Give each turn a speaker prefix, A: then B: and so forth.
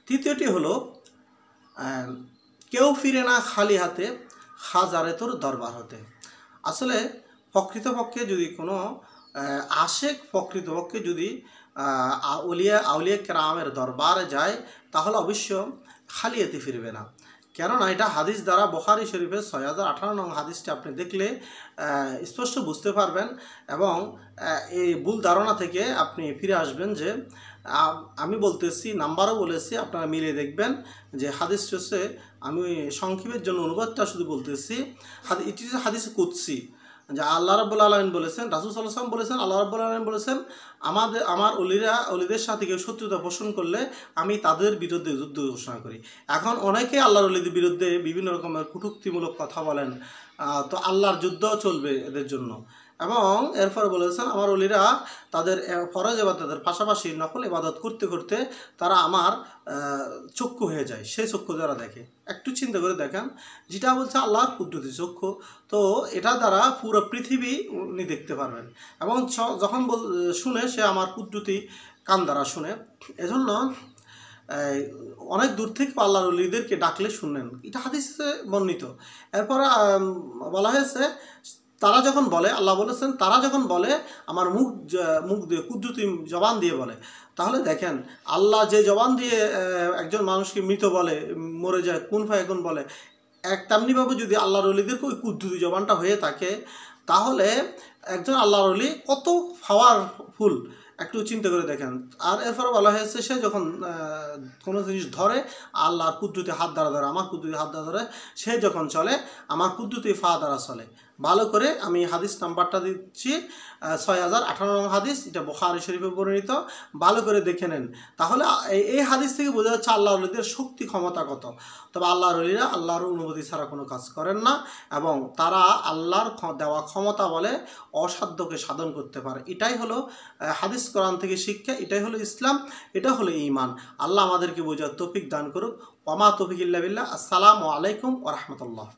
A: তৃতীয়টি হলো কেউ ফিরে না খালি হাতে, হাজারে তোর দরবার হতে। আসলে প্রকৃতপক্ষে যদি কোনো আশেক প্রকৃতপক্ষে যদি আউলিয়া কেরামের দরবারে যায় তাহলে অবশ্য খালি হাতে ফিরবে না। কেননা এটা হাদিস দ্বারা বুখারী শরীফের 6018 নং হাদিসটি আপনি দেখলে স্পষ্ট বুঝতে পারবেন এবং এই ভুল ধারণা থেকে আপনি ফিরে আসবেন যে আমি বলতেছি, নাম্বারও বলেছি, আপনারা মিলে দেখবেন যে হাদিস হচ্ছে, আমি সংক্ষেপের জন্য অনুবাদটা শুধু বলতেছি। ইট ইজ হাদিস কুদসি, যে আল্লাহ রাব্বুল আলামিন বলেছেন, রাসূল সাল্লাল্লাহু আলাইহি ওয়াসাল্লাম বলেছেন, আল্লাহ রাব্বুল আলামিন বলেছেন, আমার অলিদের সাথে কেউ শত্রুতা পোষণ করলে আমি তাদের বিরুদ্ধে যুদ্ধ ঘোষণা করি। এখন অনেকেই আল্লাহর অলিদের বিরুদ্ধে বিভিন্ন রকমের কটূক্তিমূলক কথা বলেন, তো আল্লাহর যুদ্ধও চলবে এদের জন্য। এবং এরপর বলেছেন, আমার অলিরা তাদের ফরজ ইবাদতের পাশাপাশি নফল ইবাদত করতে করতে তারা আমার চক্ষু হয়ে যায়, সেই চক্ষু যারা দেখে। একটু চিন্তা করে দেখেন, যেটা বলছে আল্লাহর কুদরতি চক্ষু, তো এটা দ্বারা পুরো পৃথিবী উনি দেখতে পারবেন। এবং যখন শুনে সে আমার কুদরতি কান দ্বারা শুনে, এজন্য অনেক দূর থেকে আল্লাহর ওলিদেরকে ডাকলে শুনলেন, এটা হাদিসে বর্ণিত। এরপর বলা হয়েছে, তারা যখন বলে, আল্লাহ বলেছেন তারা যখন বলে আমার মুখ দিয়ে কুদরতি জবান দিয়ে বলে। তাহলে দেখেন, আল্লাহ যে জবান দিয়ে একজন মানুষকে মৃত বলে, মরে যায়, কুন ফায়াকুন বলে, তেমনিভাবে যদি আল্লাহর ওলিদেরকে ওই কুদরতি জবানটা হয়ে থাকে, তাহলে একজন আল্লাহর ওলি কত পাওয়ারফুল একটু চিন্তা করে দেখেন। আর এরপরে বলা হয়েছে, সে যখন কোনো জিনিস ধরে আল্লাহর কুদরতি হাত দ্বারা ধরে, আমার কুদরতি হাত দ্বারা ধরে, সে যখন চলে আমার কুদরতি ফা দ্বারা চলে। ভালো করে আমি হাদিস নাম্বারটা দিচ্ছি, 6018 নং হাদিস, এটা বুখারী শরীফে বর্ণিত। ভালো করে দেখে নেন, তাহলে এই হাদিস থেকে বোঝা যাচ্ছে আল্লাহর ওলিদের শক্তি ক্ষমতা কত। তবে আল্লাহর ওলিরা আল্লাহর অনুমতি ছাড়া কোনো কাজ করেন না, এবং তারা আল্লাহর দেওয়া ক্ষমতা বলে অসাধ্যকে সাধন করতে পারে। এটাই হলো হাদিস কোরআন থেকে শিক্ষা, এটাই হলো ইসলাম, এটা হলো ঈমান। আল্লাহ আমাদেরকে বোঝার তৌফিক দান করুক। ওয়া মা তৌফিক ইল্লা বিল্লাহ। আসসালামু আলাইকুম ওয়া রাহমাতুল্লাহ।